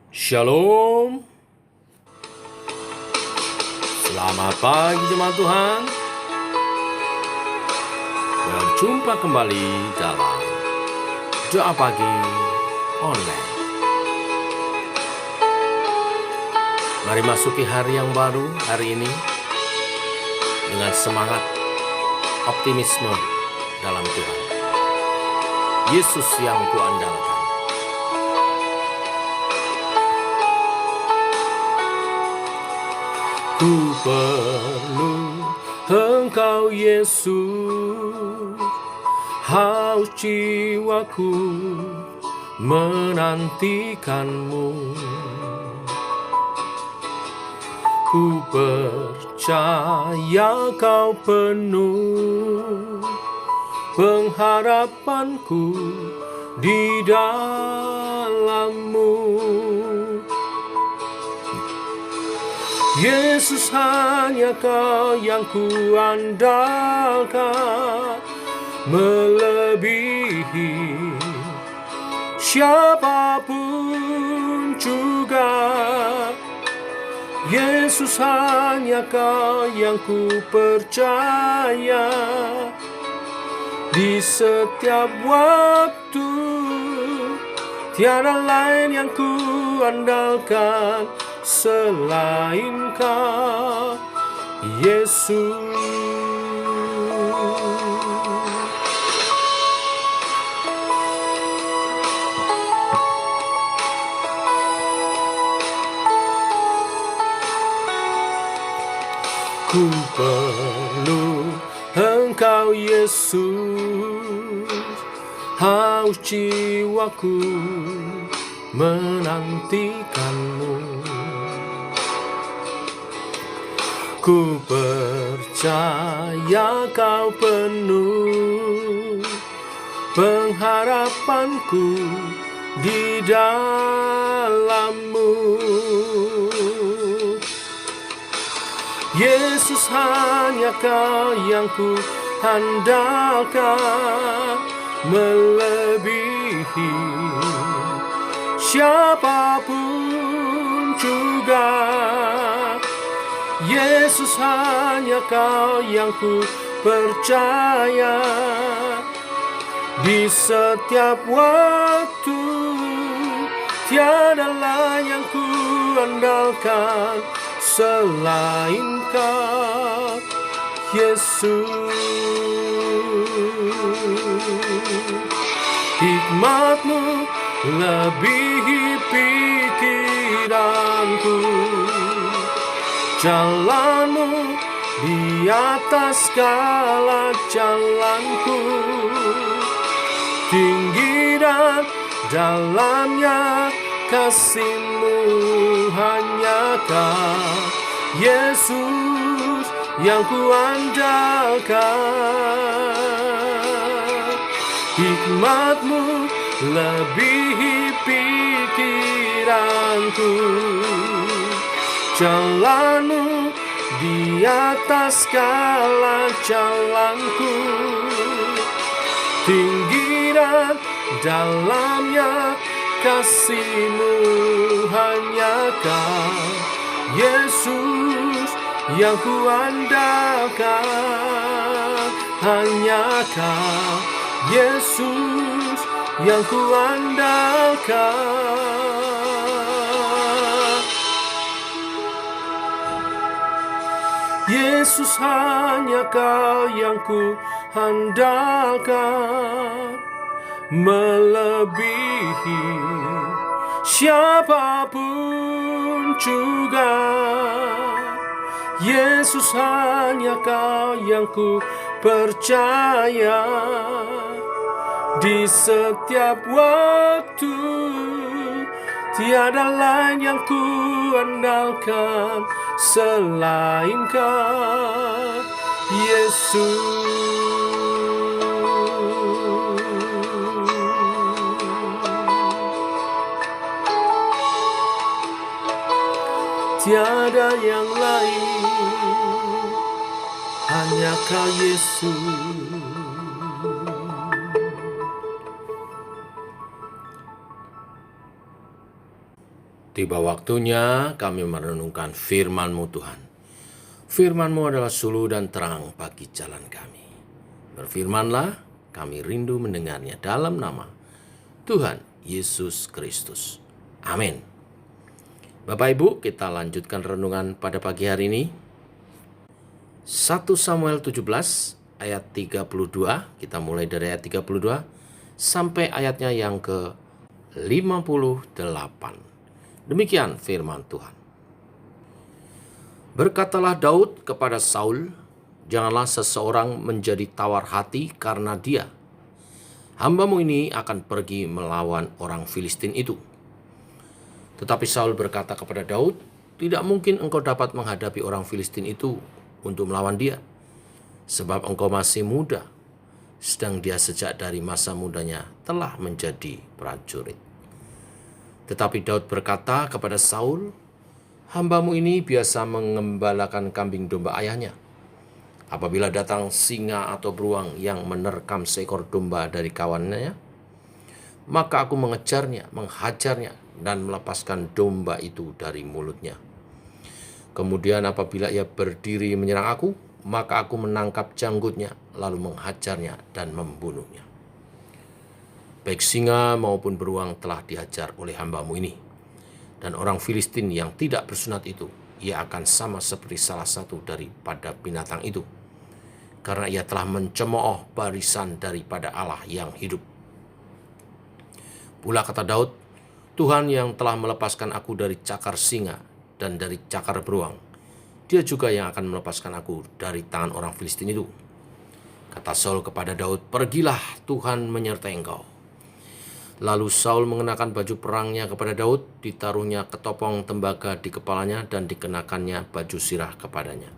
Shalom, selamat pagi jemaat Tuhan. Berjumpa kembali dalam Doa Pagi Online. Mari masuki hari yang baru hari ini dengan semangat optimisme dalam Tuhan. Yesus yang kuandalkan. Ku perlu Engkau Yesus, haus jiwaku menantikanmu. Ku percaya Kau penuh pengharapanku di dalam-Mu. Yesus, hanya Kau yang kuandalkan, melebihi siapapun juga. Yesus, hanya Kau yang ku percaya di setiap waktu. Tiada lain yang ku andalkan selain Kau, Yesus. Ku perlu Engkau Yesus, haus jiwaku menantikanmu. Ku percaya Kau penuh pengharapanku di dalam-Mu. Yesus, hanya Kau yang ku andalkan, melebihi siapapun juga. Yesus, hanya Kau yang ku percaya di setiap waktu. Tiada lain yang ku andalkan selain Kau, Yesus. Hikmat-Mu lebihi pikiranku, jalan-Mu di atas segala jalanku. Tinggi dan dalamnya kasih-Mu, hanya Kau Yesus yang ku andalkan. Hikmat-Mu lebihi pikiranku, jalan-Mu di atas segala jalanku. Tinggi dan dalamnya kasih-Mu, hanya Kau Yesus yang ku andalkan. Hanya Kau Yesus yang ku andalkan. Yesus, hanya Kau yang ku andalkan, melebihi siapapun juga. Yesus, hanya Kau yang ku percaya di setiap waktu. Tiada lain yang ku andalkan selain Kau, Yesus. Tiada yang lain, hanya Kau Yesus. Tiba waktunya kami merenungkan firman-Mu Tuhan. Firman-Mu adalah suluh dan terang bagi jalan kami. Berfirmanlah, kami rindu mendengarnya dalam nama Tuhan Yesus Kristus. Amin. Bapak Ibu, kita lanjutkan renungan pada pagi hari ini. 1 Samuel 17 ayat 32, kita mulai dari ayat 32 sampai ayatnya yang ke-58. Demikian firman Tuhan. Berkatalah Daud kepada Saul, janganlah seseorang menjadi tawar hati karena dia. Hambamu ini akan pergi melawan orang Filistin itu. Tetapi Saul berkata kepada Daud, tidak mungkin engkau dapat menghadapi orang Filistin itu untuk melawan dia, sebab engkau masih muda, sedang dia sejak dari masa mudanya telah menjadi prajurit. Tetapi Daud berkata kepada Saul, hambamu ini biasa mengembalakan kambing domba ayahnya. Apabila datang singa atau beruang yang menerkam seekor domba dari kawannya, maka aku mengejarnya, menghajarnya, dan melepaskan domba itu dari mulutnya. Kemudian apabila ia berdiri menyerang aku, maka aku menangkap janggutnya, lalu menghajarnya dan membunuhnya. Baik singa maupun beruang telah dihajar oleh hambamu ini. Dan orang Filistin yang tidak bersunat itu, ia akan sama seperti salah satu daripada binatang itu, karena ia telah mencemooh barisan daripada Allah yang hidup. Pula kata Daud, Tuhan yang telah melepaskan aku dari cakar singa dan dari cakar beruang, dia juga yang akan melepaskan aku dari tangan orang Filistin itu. Kata Saul kepada Daud, pergilah, Tuhan menyertai engkau. Lalu Saul mengenakan baju perangnya kepada Daud, ditaruhnya ketopong tembaga di kepalanya dan dikenakannya baju sirah kepadanya.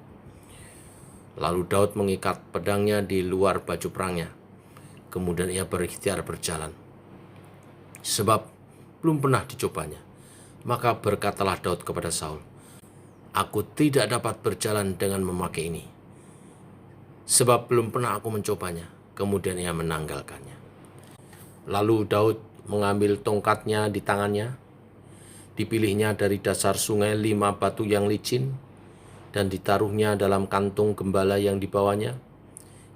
Lalu Daud mengikat pedangnya di luar baju perangnya. Kemudian ia berikhtiar berjalan, sebab belum pernah dicobanya. Maka berkatalah Daud kepada Saul, aku tidak dapat berjalan dengan memakai ini, sebab belum pernah aku mencobanya. Kemudian ia menanggalkannya. Lalu Daud mengambil tongkatnya di tangannya, dipilihnya dari dasar sungai 5 batu yang licin, dan ditaruhnya dalam kantung gembala yang dibawanya,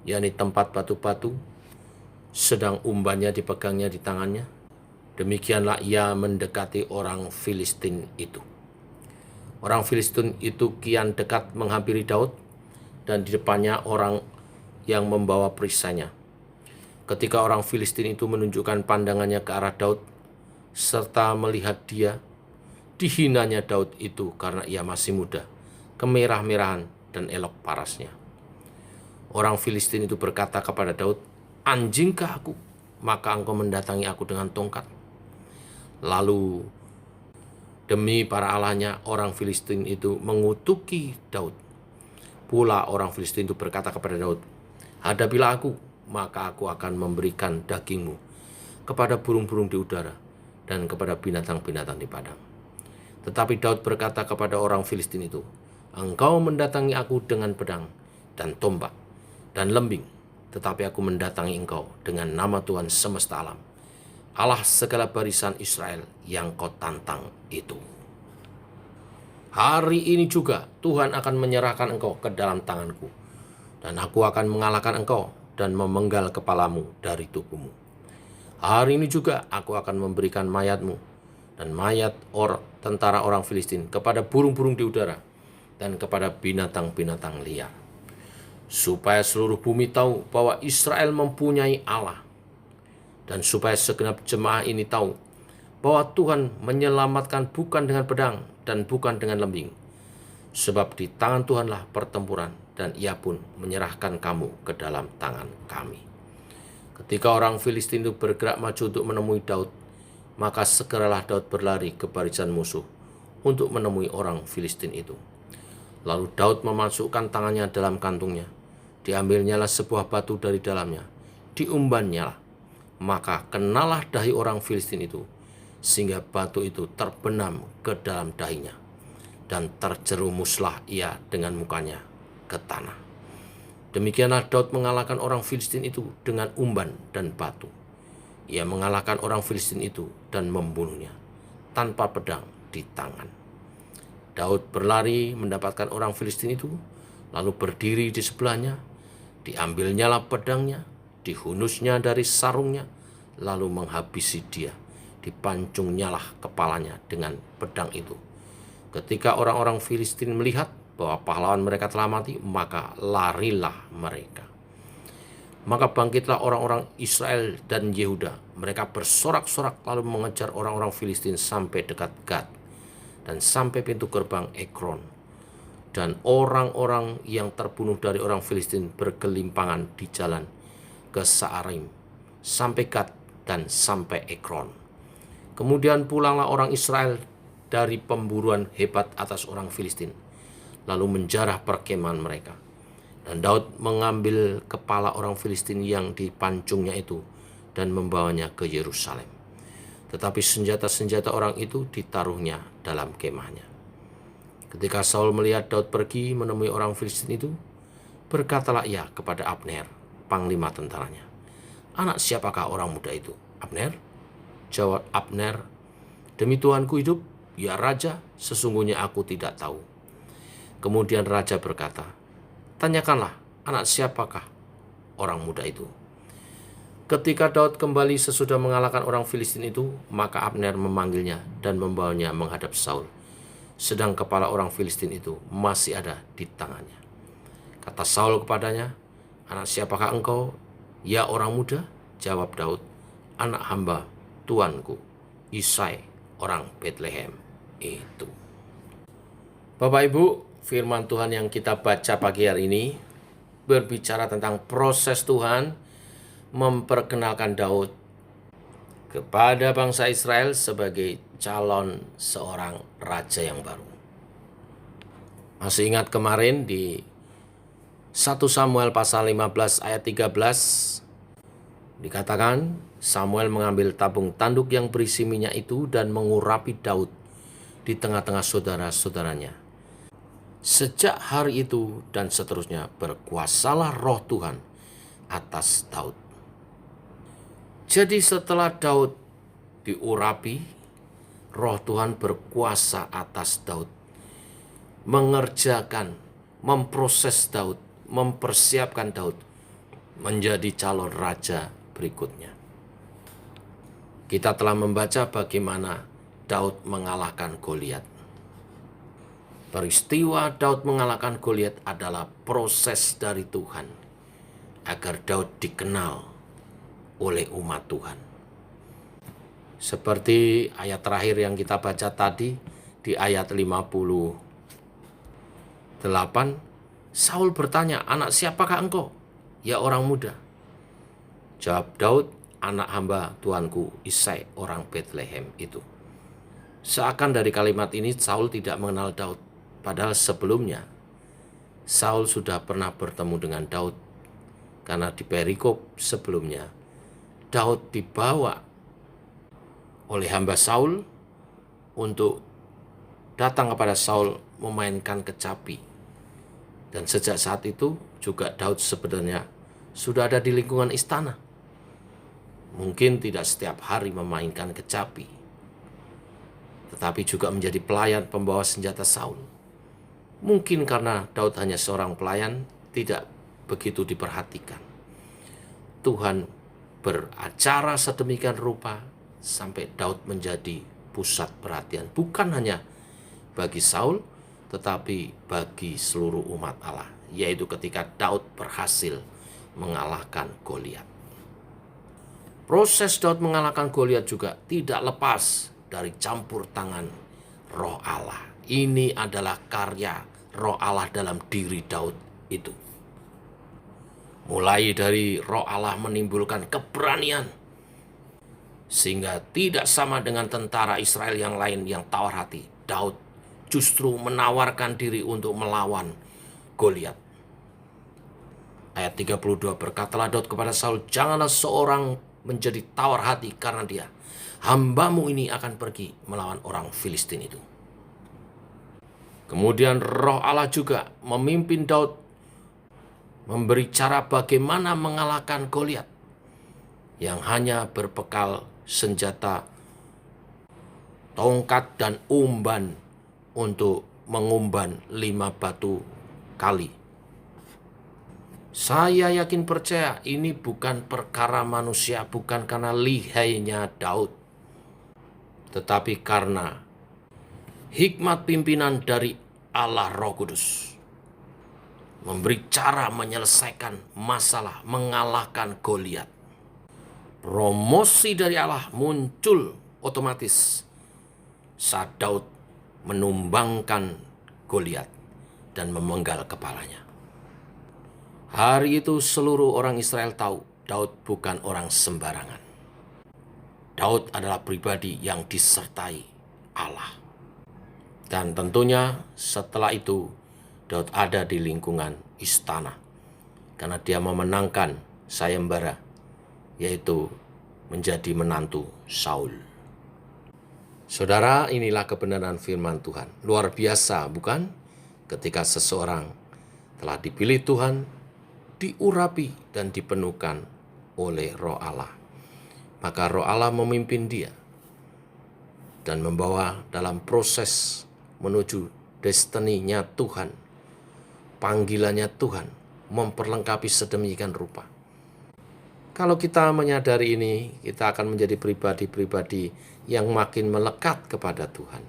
yakni tempat batu-batu, sedang umbannya dipegangnya di tangannya. Demikianlah ia mendekati orang Filistin itu. Orang Filistin itu kian dekat menghampiri Daud, dan di depannya orang yang membawa perisainya. Ketika orang Filistin itu menunjukkan pandangannya ke arah Daud, serta melihat dia, dihinanya Daud itu karena ia masih muda, kemerah-merahan dan elok parasnya. Orang Filistin itu berkata kepada Daud, anjingkah aku, maka engkau mendatangi aku dengan tongkat? Lalu demi para allahnya, orang Filistin itu mengutuki Daud. Pula orang Filistin itu berkata kepada Daud, hadapilah aku, maka aku akan memberikan dagingmu kepada burung-burung di udara dan kepada binatang-binatang di padang. Tetapi Daud berkata kepada orang Filistin itu, engkau mendatangi aku dengan pedang dan tombak dan lembing, tetapi aku mendatangi engkau dengan nama Tuhan semesta alam, Allah segala barisan Israel yang kau tantang itu. Hari ini juga Tuhan akan menyerahkan engkau ke dalam tanganku, dan aku akan mengalahkan engkau dan memenggal kepalamu dari tubuhmu. Hari ini juga aku akan memberikan mayatmu dan mayat tentara orang Filistin kepada burung-burung di udara dan kepada binatang-binatang liar, supaya seluruh bumi tahu bahwa Israel mempunyai Allah, dan supaya segenap jemaah ini tahu bahwa Tuhan menyelamatkan bukan dengan pedang dan bukan dengan lembing, sebab di tangan Tuhanlah pertempuran, dan ia pun menyerahkan kamu ke dalam tangan kami. Ketika orang Filistin itu bergerak maju untuk menemui Daud, maka segeralah Daud berlari ke barisan musuh untuk menemui orang Filistin itu. Lalu Daud memasukkan tangannya dalam kantungnya, diambilnyalah sebuah batu dari dalamnya, diumbannya, maka kenalah dahi orang Filistin itu, sehingga batu itu terbenam ke dalam dahinya, dan terjerumuslah ia dengan mukanya ke tanah. Demikianlah Daud mengalahkan orang Filistin itu dengan umban dan batu. Ia mengalahkan orang Filistin itu dan membunuhnya tanpa pedang di tangan. Daud berlari mendapatkan orang Filistin itu, lalu berdiri di sebelahnya, diambilnyalah pedangnya, dihunusnya dari sarungnya, lalu menghabisi dia. Dipancungnyalah kepalanya dengan pedang itu. Ketika orang-orang Filistin melihat bahwa pahlawan mereka telah mati, maka larilah mereka. Maka bangkitlah orang-orang Israel dan Yehuda. Mereka bersorak-sorak lalu mengejar orang-orang Filistin sampai dekat Gad dan sampai pintu gerbang Ekron. Dan orang-orang yang terbunuh dari orang Filistin bergelimpangan di jalan ke Saarim, sampai Gad dan sampai Ekron. Kemudian pulanglah orang Israel dari pemburuan hebat atas orang Filistin, lalu menjarah perkemahan mereka. Dan Daud mengambil kepala orang Filistin yang dipancungnya itu dan membawanya ke Yerusalem. Tetapi senjata-senjata orang itu ditaruhnya dalam kemahnya. Ketika Saul melihat Daud pergi menemui orang Filistin itu, berkatalah ia kepada Abner, panglima tentaranya, "Anak siapakah orang muda itu?" "Abner," jawab Abner, "demi Tuanku hidup, ya Raja, sesungguhnya aku tidak tahu." Kemudian Raja berkata, "Tanyakanlah, anak siapakah orang muda itu?" Ketika Daud kembali sesudah mengalahkan orang Filistin itu, maka Abner memanggilnya dan membawanya menghadap Saul, sedang kepala orang Filistin itu masih ada di tangannya. Kata Saul kepadanya, "Anak siapakah engkau, ya orang muda?" Jawab Daud, "Anak hamba tuanku, Isai orang Betlehem itu." Bapak Ibu, firman Tuhan yang kita baca pagi hari ini berbicara tentang proses Tuhan memperkenalkan Daud kepada bangsa Israel sebagai calon seorang raja yang baru. Masih ingat kemarin di 1 Samuel pasal 15 ayat 13 dikatakan Samuel mengambil tabung tanduk yang berisi minyak itu dan mengurapi Daud di tengah-tengah saudara-saudaranya. Sejak hari itu dan seterusnya berkuasalah roh Tuhan atas Daud. Jadi setelah Daud diurapi, roh Tuhan berkuasa atas Daud, mengerjakan, memproses Daud, mempersiapkan Daud menjadi calon raja berikutnya. Kita telah membaca bagaimana Daud mengalahkan Goliat. Peristiwa Daud mengalahkan Goliat adalah proses dari Tuhan agar Daud dikenal oleh umat Tuhan. Seperti ayat terakhir yang kita baca tadi di ayat 58, Saul bertanya, "Anak siapakah engkau, ya orang muda?" Jawab Daud, "Anak hamba tuanku Isai orang Betlehem itu." Seakan dari kalimat ini Saul tidak mengenal Daud, padahal sebelumnya Saul sudah pernah bertemu dengan Daud, karena di perikop sebelumnya Daud dibawa oleh hamba Saul untuk datang kepada Saul memainkan kecapi. Dan sejak saat itu juga Daud sebenarnya sudah ada di lingkungan istana. Mungkin tidak setiap hari memainkan kecapi, tetapi juga menjadi pelayan pembawa senjata Saul. Mungkin karena Daud hanya seorang pelayan, tidak begitu diperhatikan. Tuhan beracara sedemikian rupa sampai Daud menjadi pusat perhatian, bukan hanya bagi Saul, tetapi bagi seluruh umat Allah, yaitu ketika Daud berhasil mengalahkan Goliat. Proses Daud mengalahkan Goliat juga tidak lepas dari campur tangan Roh Allah. Ini adalah karya Roh Allah dalam diri Daud itu. Mulai dari Roh Allah menimbulkan keberanian, sehingga tidak sama dengan tentara Israel yang lain yang tawar hati. Daud justru menawarkan diri untuk melawan Goliat. Ayat 32, berkatalah Daud kepada Saul, "Janganlah seorang menjadi tawar hati karena dia. Hambamu ini akan pergi melawan orang Filistin itu." Kemudian Roh Allah juga memimpin Daud memberi cara bagaimana mengalahkan Goliat yang hanya berbekal senjata tongkat dan umban untuk mengumban 5 batu kali. Saya yakin percaya ini bukan perkara manusia, bukan karena lihainya Daud, tetapi karena hikmat pimpinan dari Allah Roh Kudus memberi cara menyelesaikan masalah, mengalahkan Goliat. Promosi dari Allah muncul otomatis saat Daud menumbangkan Goliat dan memenggal kepalanya. Hari itu seluruh orang Israel tahu Daud bukan orang sembarangan. Daud adalah pribadi yang disertai Allah. Dan tentunya setelah itu Daud ada di lingkungan istana karena dia memenangkan sayembara, yaitu menjadi menantu Saul. Saudara, inilah kebenaran firman Tuhan. Luar biasa, bukan? Ketika seseorang telah dipilih Tuhan, diurapi dan dipenuhkan oleh Roh Allah, maka Roh Allah memimpin dia dan membawa dalam proses menuju destininya Tuhan, panggilannya Tuhan, memperlengkapi sedemikian rupa. Kalau kita menyadari ini, kita akan menjadi pribadi-pribadi yang makin melekat kepada Tuhan.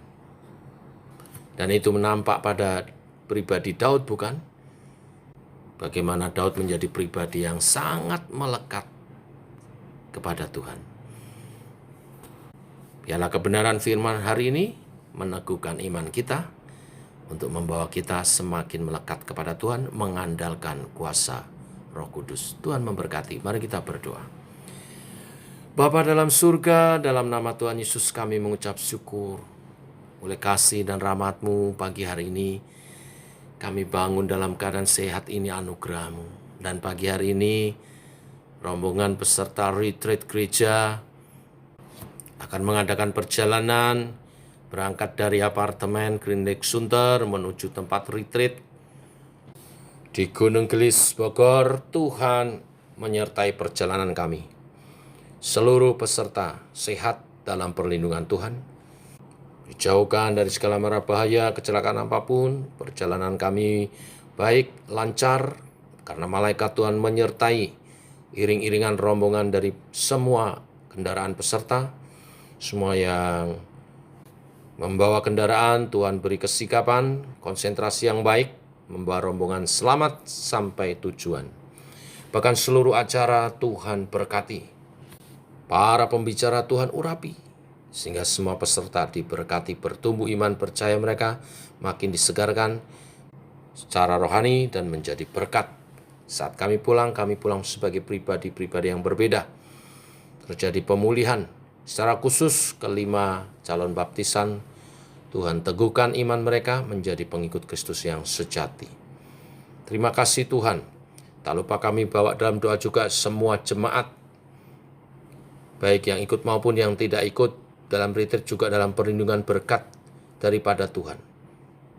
Dan itu menampak pada pribadi Daud, bukan? Bagaimana Daud menjadi pribadi yang sangat melekat kepada Tuhan. Biarlah kebenaran firman hari ini meneguhkan iman kita untuk membawa kita semakin melekat kepada Tuhan, mengandalkan kuasa Roh Kudus. Tuhan memberkati. Mari kita berdoa. Bapa dalam surga, dalam nama Tuhan Yesus kami mengucap syukur oleh kasih dan rahmat-Mu pagi hari ini. Kami bangun dalam keadaan sehat, ini anugerah-Mu. Dan pagi hari ini, rombongan peserta retreat gereja akan mengadakan perjalanan berangkat dari apartemen Green Lake Sunter menuju tempat retreat di Gunung Gelis, Bogor. Tuhan menyertai perjalanan kami. Seluruh peserta sehat dalam perlindungan Tuhan. Dijauhkan dari segala mara bahaya, kecelakaan apapun. Perjalanan kami baik, lancar, karena malaikat Tuhan menyertai iring-iringan rombongan dari semua kendaraan peserta. Semua yang membawa kendaraan, Tuhan beri kesikapan, konsentrasi yang baik, membawa rombongan selamat sampai tujuan. Bahkan seluruh acara Tuhan berkati. Para pembicara Tuhan urapi, sehingga semua peserta diberkati, bertumbuh iman percaya mereka, makin disegarkan secara rohani dan menjadi berkat. Saat kami pulang sebagai pribadi-pribadi yang berbeda. Terjadi pemulihan secara khusus kelima calon baptisan. Tuhan teguhkan iman mereka menjadi pengikut Kristus yang sejati. Terima kasih Tuhan. Tak lupa kami bawa dalam doa juga semua jemaat, baik yang ikut maupun yang tidak ikut dalam retreat, juga dalam perlindungan berkat daripada Tuhan.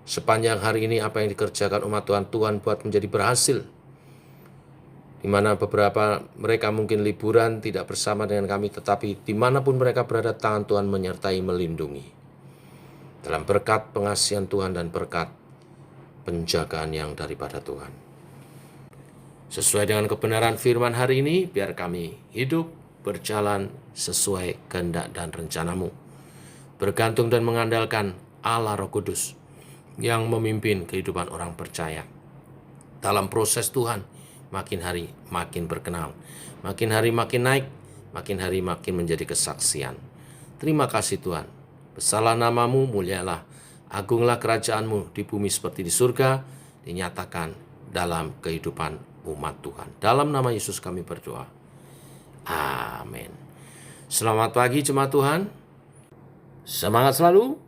Sepanjang hari ini apa yang dikerjakan umat Tuhan, Tuhan buat menjadi berhasil. Di mana beberapa mereka mungkin liburan tidak bersama dengan kami, tetapi dimanapun mereka berada, tangan Tuhan menyertai, melindungi. Dalam berkat pengasihan Tuhan dan berkat penjagaan yang daripada Tuhan. Sesuai dengan kebenaran firman hari ini, biar kami hidup berjalan sesuai kehendak dan rencana-Mu. Bergantung dan mengandalkan Allah Roh Kudus yang memimpin kehidupan orang percaya. Dalam proses Tuhan, makin hari makin berkenal, makin hari makin naik, makin hari makin menjadi kesaksian. Terima kasih Tuhan. Besarlah nama-Mu, mulialah, agunglah kerajaan-Mu di bumi seperti di surga, dinyatakan dalam kehidupan umat Tuhan. Dalam nama Yesus kami berdoa. Amin. Selamat pagi jemaat Tuhan. Semangat selalu.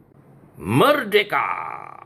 Merdeka!